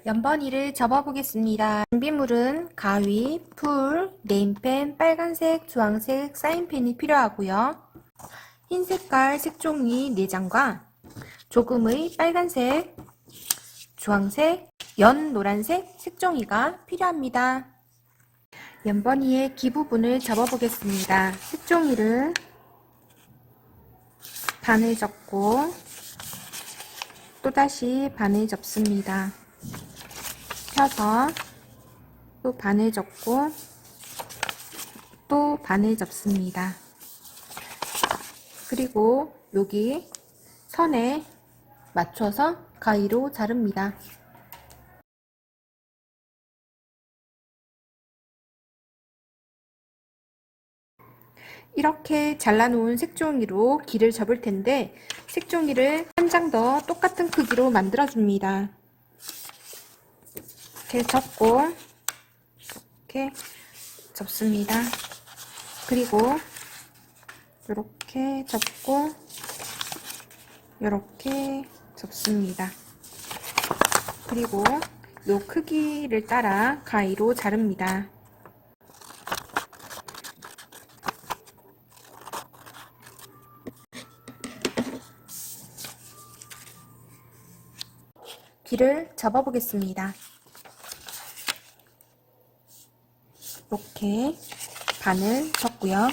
연번이를 접어보겠습니다. 준비물은 가위, 풀, 네임펜, 빨간색, 주황색, 사인펜이 필요하고요. 흰 색깔 색종이 4장과 조금의 빨간색, 주황색, 연 노란색 색종이가 필요합니다. 연번이의 귀 부분을 접어보겠습니다. 색종이를 반을 접고 또다시 반을 접습니다. 펴서 또 반을 접고 또 반을 접습니다. 그리고 여기 선에 맞춰서 가위로 자릅니다. 이렇게 잘라놓은 색종이로 귀를 접을 텐데 색종이를 한 장 더 똑같은 크기로 만들어 줍니다. 이렇게 접고 이렇게 접습니다. 그리고 이렇게 접고 이렇게 접습니다. 그리고 이 크기를 따라 가위로 자릅니다. 귀를 접어보겠습니다. 이렇게 반을 접고요.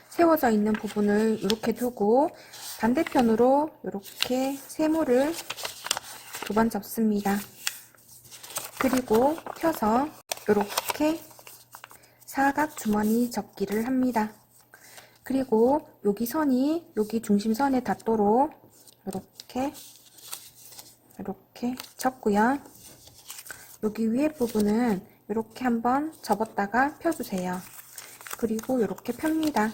세워져 있는 부분을 이렇게 두고 반대편으로 이렇게 세모를 2번 접습니다. 그리고 펴서 이렇게 사각 주머니 접기를 합니다. 그리고 여기 선이 여기 중심선에 닿도록 이렇게 접고요. 여기 위에 부분은 이렇게 한번 접었다가 펴주세요. 그리고 이렇게 펴니다.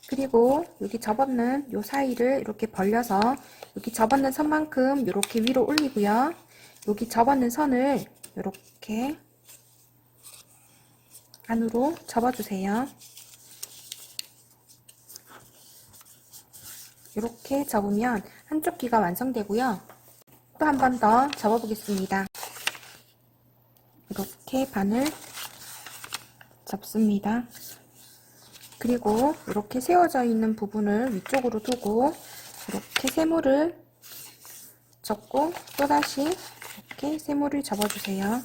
그리고 여기 접었는 요 사이를 이렇게 벌려서 여기 접었는 선만큼 이렇게 위로 올리고요. 여기 접었는 선을 이렇게 안으로 접어주세요. 이렇게 접으면 한쪽 귀가 완성되고요. 또 한 번 더 접어보겠습니다. 이렇게 반을 접습니다. 그리고 이렇게 세워져 있는 부분을 위쪽으로 두고 이렇게 세모를 접고 또다시 이렇게 세모를 접어주세요.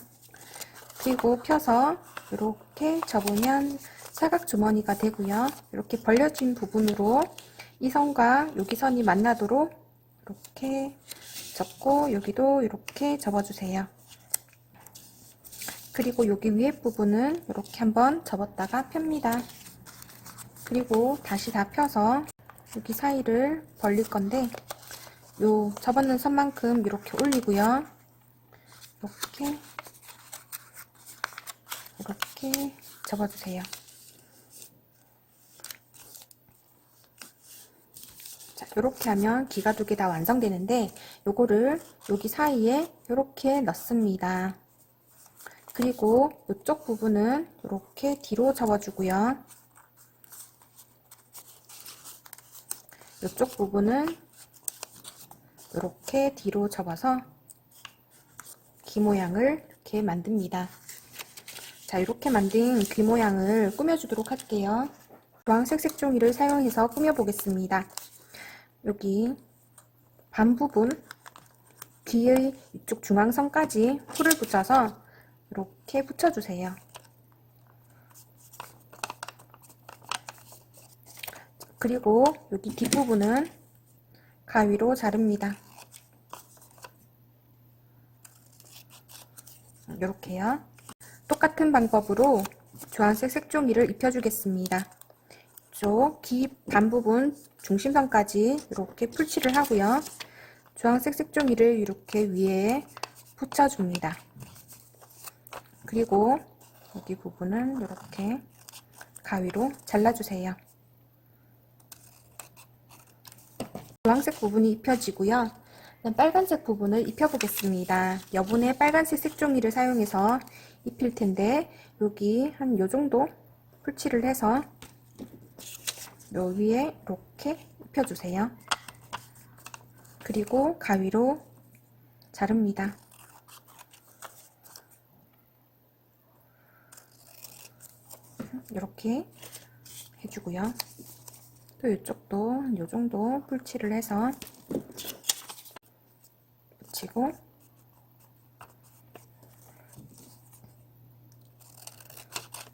그리고 펴서 이렇게 접으면 사각 주머니가 되고요. 이렇게 벌려진 부분으로 이 선과 여기 선이 만나도록 이렇게 접고 여기도 이렇게 접어주세요. 그리고 여기 위에 부분은 이렇게 한번 접었다가 펴니다. 그리고 다시 다 펴서 여기 사이를 벌릴 건데 요 접었는 선만큼 이렇게 올리고요. 이렇게 접어주세요. 자, 이렇게 하면 귀가 2개 다 완성되는데 요거를 여기 사이에 이렇게 넣습니다. 그리고 이쪽 부분은 이렇게 뒤로 접어주고요. 이쪽 부분은 이렇게 뒤로 접어서 귀 모양을 이렇게 만듭니다. 자, 이렇게 만든 귀 모양을 꾸며주도록 할게요. 주황색 색종이를 사용해서 꾸며보겠습니다. 여기 반 부분 귀의 이쪽 중앙선까지 풀을 붙여서 이렇게 붙여주세요. 그리고 여기 뒷부분은 가위로 자릅니다. 이렇게요. 똑같은 방법으로 주황색 색종이를 입혀주겠습니다. 이쪽 귀 반 부분 중심선까지 이렇게 풀칠을 하고요. 주황색 색종이를 이렇게 위에 붙여줍니다. 그리고 여기 부분은 이렇게 가위로 잘라주세요. 주황색 부분이 입혀지고요. 빨간색 부분을 입혀보겠습니다. 여분의 빨간색 색종이를 사용해서 입힐 텐데 여기 한 요 정도 풀칠을 해서 요 위에 이렇게 입혀주세요. 그리고 가위로 자릅니다. 이렇게 해주고요. 또 이쪽도 이 정도 풀칠을 해서 붙이고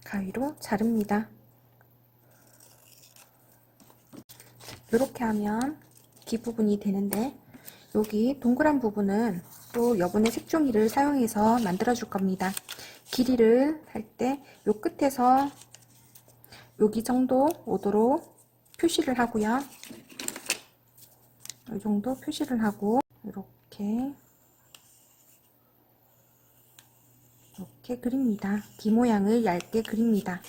가위로 자릅니다. 이렇게 하면 뒷부분이 되는데, 여기 동그란 부분은 또 여분의 색종이를 사용해서 만들어 줄 겁니다. 길이를 할 때 요 끝에서 여기 정도 오도록 표시를 하고요. 이 정도 표시를 하고 이렇게 그립니다. 뒤 모양을 얇게 그립니다.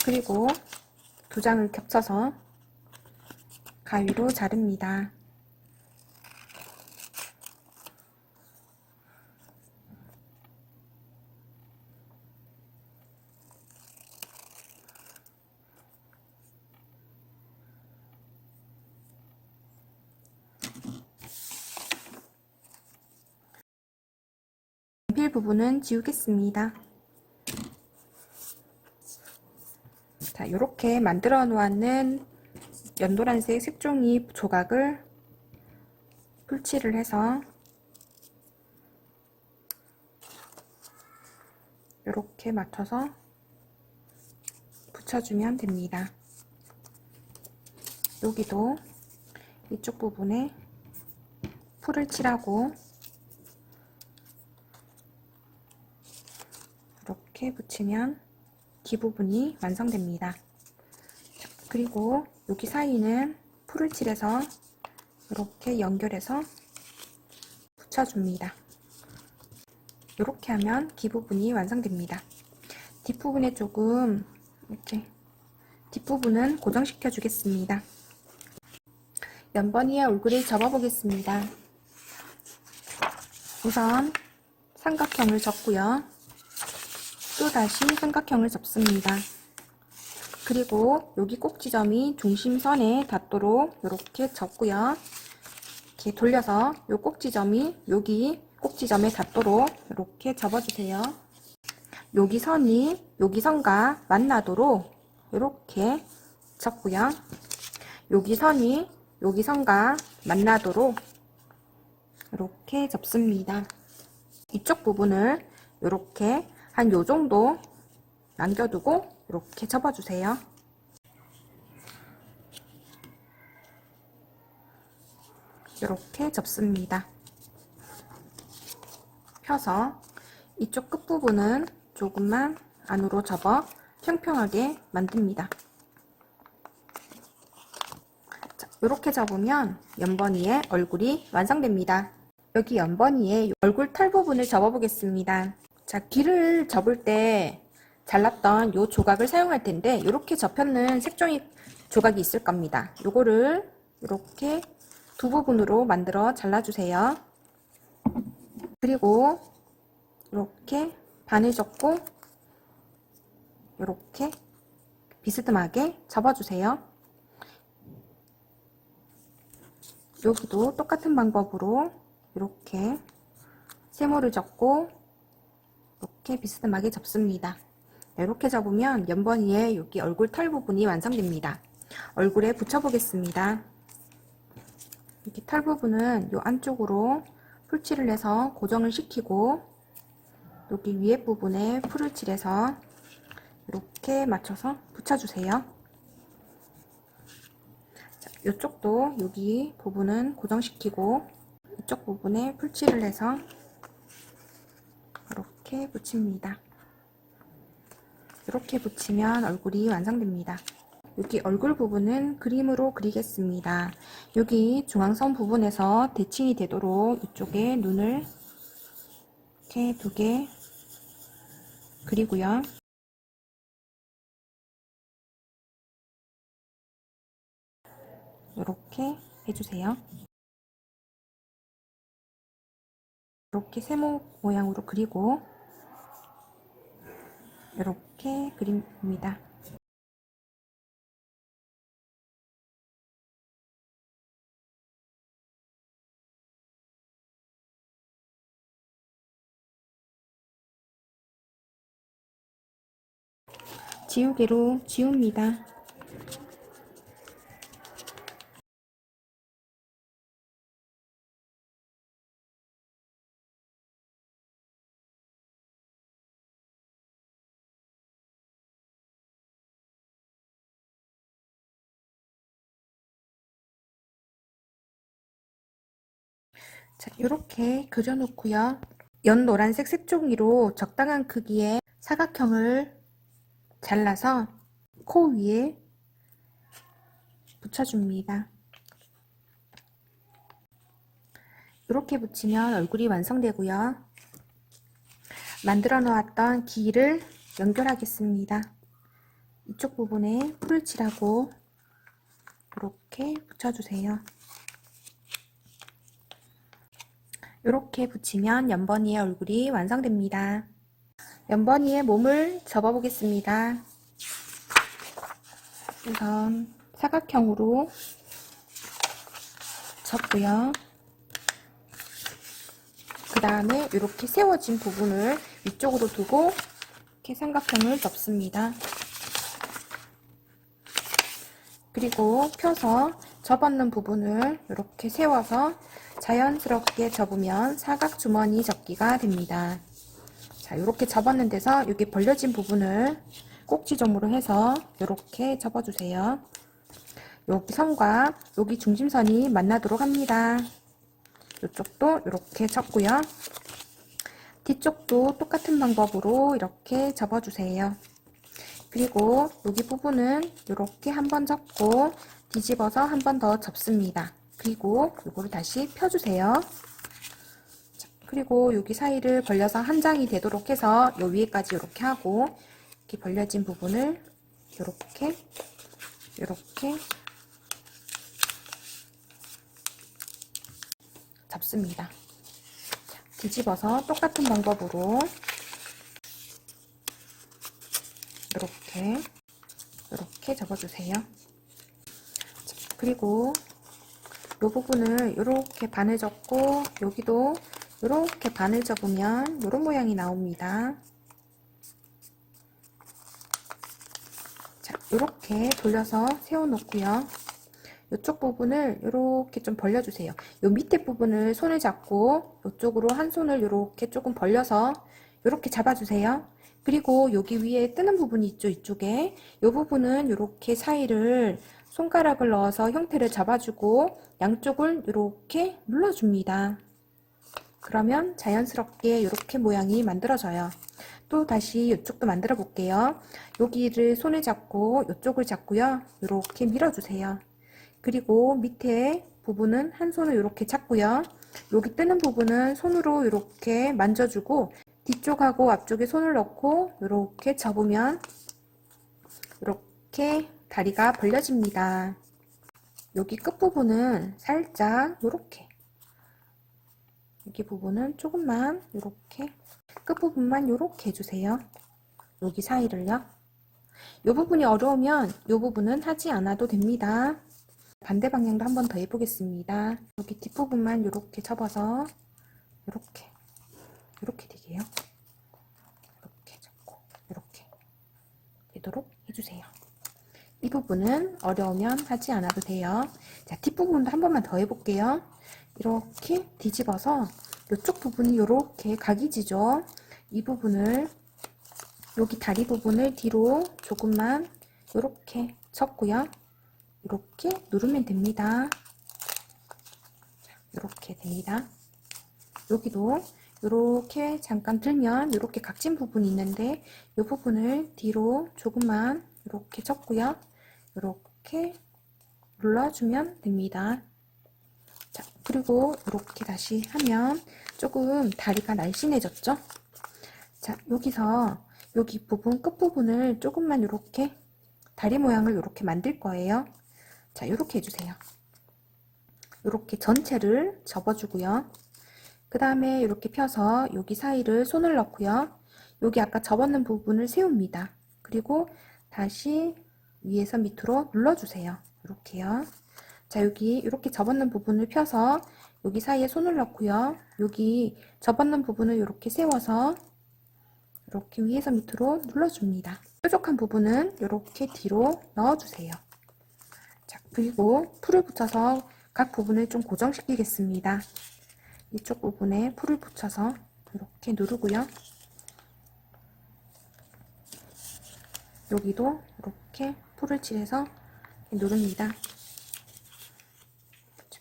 그리고 두 장을 겹쳐서 가위로 자릅니다. 연필 부분은 지우겠습니다. 자, 이렇게 만들어 놓았는 연노란색 색종이 조각을 풀칠을 해서 이렇게 맞춰서 붙여주면 됩니다. 여기도 이쪽 부분에 풀을 칠하고 이렇게 붙이면 뒷부분이 완성됩니다. 자, 그리고 여기 사이는 풀을 칠해서 이렇게 연결해서 붙여줍니다. 이렇게 하면 뒷부분이 완성됩니다. 뒷부분에 조금 이렇게 뒷부분은 고정시켜 주겠습니다. 연번이의 얼굴을 접어 보겠습니다. 우선 삼각형을 접고요. 또다시 삼각형을 접습니다. 그리고 여기 꼭지점이 중심선에 닿도록 이렇게 접고요. 이렇게 돌려서 이 꼭지점이 여기 꼭지점에 닿도록 이렇게 접어주세요. 여기 선이 여기 선과 만나도록 이렇게 접고요. 여기 선이 여기 선과 만나도록 이렇게 접습니다. 이쪽 부분을 이렇게 한 요 정도 남겨두고 이렇게 접어주세요. 이렇게 접습니다. 펴서 이쪽 끝부분은 조금만 안으로 접어 평평하게 만듭니다. 자, 이렇게 접으면 연번이의 얼굴이 완성됩니다. 여기 연번이의 얼굴 털 부분을 접어 보겠습니다. 자, 귀를 접을 때 잘랐던 요 조각을 사용할 텐데 이렇게 접혔는 색종이 조각이 있을 겁니다. 요거를 이렇게 두 부분으로 만들어 잘라주세요. 그리고 이렇게 반을 접고 이렇게 비스듬하게 접어주세요. 여기도 똑같은 방법으로 이렇게 세모를 접고 이렇게 비스듬하게 접습니다. 이렇게 접으면 연번이의 여기 얼굴 털 부분이 완성됩니다. 얼굴에 붙여보겠습니다. 이렇게 털 부분은 이 안쪽으로 풀칠을 해서 고정을 시키고 여기 위에 부분에 풀을 칠해서 이렇게 맞춰서 붙여주세요. 자, 이쪽도 여기 부분은 고정시키고 이쪽 부분에 풀칠을 해서 이렇게 붙입니다. 이렇게 붙이면 얼굴이 완성됩니다. 여기 얼굴 부분은 그림으로 그리겠습니다. 여기 중앙선 부분에서 대칭이 되도록 이쪽에 눈을 이렇게 2개 그리고요. 이렇게 해주세요. 이렇게 세모 모양으로 그리고 이렇게 그립니다. 지우개로 지웁니다. 자, 이렇게 그려놓고요. 연 노란색 색종이로 적당한 크기의 사각형을 잘라서 코 위에 붙여줍니다. 이렇게 붙이면 얼굴이 완성되고요. 만들어 놓았던 귀를 연결하겠습니다. 이쪽 부분에 풀을 칠하고 이렇게 붙여주세요. 이렇게 붙이면 연번이의 얼굴이 완성됩니다. 연번이의 몸을 접어 보겠습니다. 우선 사각형으로 접고요. 그 다음에 이렇게 세워진 부분을 위쪽으로 두고 이렇게 삼각형을 접습니다. 그리고 펴서 접었는 부분을 이렇게 세워서 자연스럽게 접으면 사각 주머니 접기가 됩니다. 자, 이렇게 접었는 데서 여기 벌려진 부분을 꼭지점으로 해서 이렇게 접어주세요. 여기 선과 여기 중심선이 만나도록 합니다. 이쪽도 이렇게 접고요. 뒤쪽도 똑같은 방법으로 이렇게 접어주세요. 그리고 여기 부분은 이렇게 한번 접고 뒤집어서 한 번 더 접습니다. 그리고 이거를 다시 펴주세요. 그리고 여기 사이를 벌려서 한 장이 되도록 해서 요 위에까지 이렇게 하고 이렇게 벌려진 부분을 이렇게 접습니다. 자, 뒤집어서 똑같은 방법으로 이렇게 접어주세요. 자, 그리고 이 부분을 이렇게 반을 접고 여기도 이렇게 반을 접으면 이런 모양이 나옵니다. 자, 이렇게 돌려서 세워놓고요. 이쪽 부분을 이렇게 좀 벌려주세요. 이 밑에 부분을 손을 잡고 이쪽으로 한 손을 이렇게 조금 벌려서 이렇게 잡아주세요. 그리고 여기 위에 뜨는 부분이 있죠, 이쪽에. 이 부분은 이렇게 사이를 손가락을 넣어서 형태를 잡아주고 양쪽을 이렇게 눌러줍니다. 그러면 자연스럽게 이렇게 모양이 만들어져요. 또 다시 이쪽도 만들어 볼게요. 여기를 손을 잡고 이쪽을 잡고요. 이렇게 밀어주세요. 그리고 밑에 부분은 한 손을 이렇게 잡고요. 여기 뜨는 부분은 손으로 이렇게 만져주고 뒤쪽하고 앞쪽에 손을 넣고 이렇게 접으면 이렇게 다리가 벌려집니다. 여기 끝부분은 살짝 이렇게 여기 부분은 조금만 이렇게 끝부분만 이렇게 해주세요. 여기 사이를요. 이 부분이 어려우면 이 부분은 하지 않아도 됩니다. 반대 방향도 한 번 더 해보겠습니다. 여기 뒷부분만 이렇게 접어서 이렇게 되게요. 이렇게 접고 이렇게 되도록 해주세요. 이 부분은 어려우면 하지 않아도 돼요. 자, 뒷부분도 한 번만 더 해볼게요. 이렇게 뒤집어서 이쪽 부분이 이렇게 각이 지죠. 이 부분을 여기 다리 부분을 뒤로 조금만 이렇게 접고요. 이렇게 누르면 됩니다. 이렇게 됩니다. 여기도 이렇게 잠깐 들면 이렇게 각진 부분이 있는데 이 부분을 뒤로 조금만 이렇게 접고요. 이렇게 눌러주면 됩니다. 자, 그리고 이렇게 다시 하면 조금 다리가 날씬해졌죠? 자, 여기서 여기 부분 끝부분을 조금만 이렇게 다리 모양을 이렇게 만들 거예요. 자, 이렇게 해주세요. 이렇게 전체를 접어주고요. 그 다음에 이렇게 펴서 여기 사이를 손을 넣고요. 여기 아까 접었는 부분을 세웁니다. 그리고 다시 위에서 밑으로 눌러주세요. 이렇게요. 자, 여기 이렇게 접었는 부분을 펴서 여기 사이에 손을 넣고요. 여기 접었는 부분을 이렇게 세워서 이렇게 위에서 밑으로 눌러줍니다. 뾰족한 부분은 이렇게 뒤로 넣어주세요. 자, 그리고 풀을 붙여서 각 부분을 좀 고정시키겠습니다. 이쪽 부분에 풀을 붙여서 이렇게 누르고요. 여기도 이렇게 풀을 칠해서 누릅니다.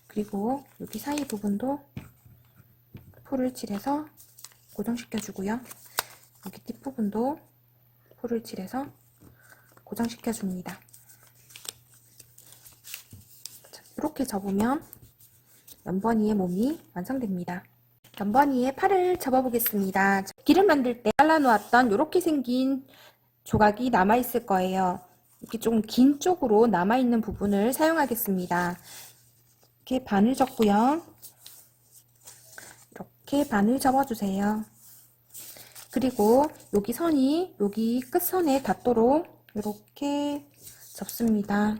그리고 여기 사이 부분도 풀을 칠해서 고정시켜 주고요. 여기 뒷부분도 풀을 칠해서 고정시켜 줍니다. 이렇게 접으면 연번이의 몸이 완성됩니다. 연번이의 팔을 접어 보겠습니다. 길을 만들 때 잘라 놓았던 이렇게 생긴 조각이 남아 있을 거예요. 이렇게 좀 긴 쪽으로 남아 있는 부분을 사용하겠습니다. 이렇게 반을 접고요. 이렇게 반을 접어 주세요. 그리고 여기 선이 여기 끝선에 닿도록 이렇게 접습니다.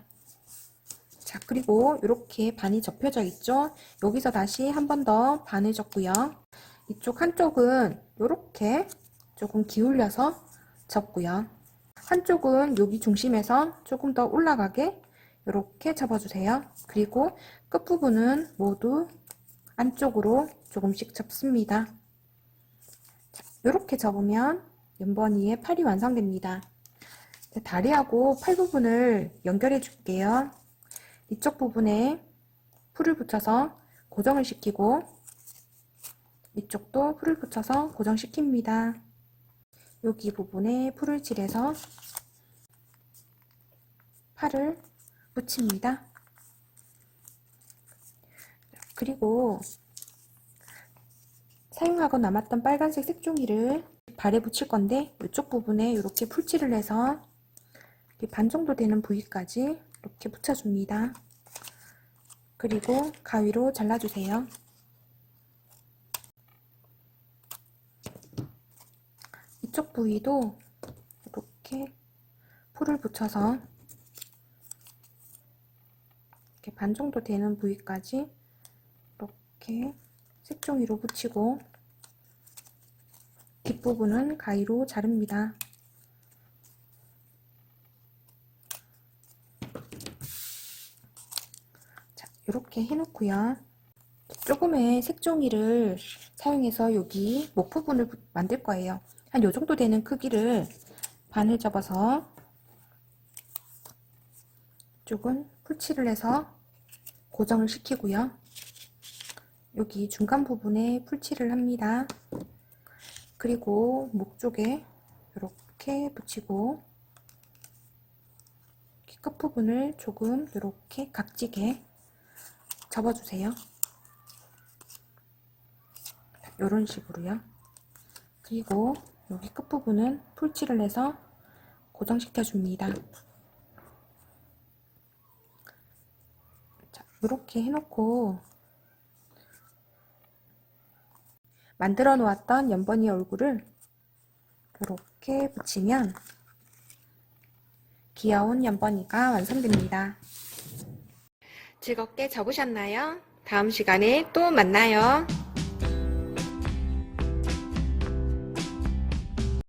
자, 그리고 이렇게 반이 접혀져 있죠? 여기서 다시 한 번 더 반을 접고요. 이쪽 한쪽은 이렇게 조금 기울여서 접고요. 한쪽은 여기 중심에서 조금 더 올라가게 이렇게 접어주세요. 그리고 끝부분은 모두 안쪽으로 조금씩 접습니다. 자, 이렇게 접으면 연번이의 팔이 완성됩니다. 다리하고 팔 부분을 연결해 줄게요. 이쪽 부분에 풀을 붙여서 고정을 시키고 이쪽도 풀을 붙여서 고정시킵니다. 여기 부분에 풀을 칠해서 팔을 붙입니다. 그리고 사용하고 남았던 빨간색 색종이를 발에 붙일 건데 이쪽 부분에 이렇게 풀칠을 해서 반 정도 되는 부위까지 이렇게 붙여줍니다. 그리고 가위로 잘라주세요. 이쪽 부위도 이렇게 풀을 붙여서 이렇게 반 정도 되는 부위까지 이렇게 색종이로 붙이고 뒷부분은 가위로 자릅니다. 자, 이렇게 해놓고요. 조금의 색종이를 사용해서 여기 목 부분을 만들 거예요. 한 요 정도 되는 크기를 반을 접어서 이쪽은 풀칠을 해서 고정을 시키고요. 여기 중간 부분에 풀칠을 합니다. 그리고 목 쪽에 이렇게 붙이고 끝부분을 조금 이렇게 각지게 접어주세요. 이런 식으로요. 그리고 여기 끝부분은 풀칠을 해서 고정시켜 줍니다. 자, 이렇게 해놓고 만들어 놓았던 연번이 얼굴을 이렇게 붙이면 귀여운 연번이가 완성됩니다. 즐겁게 접으셨나요? 다음 시간에 또 만나요.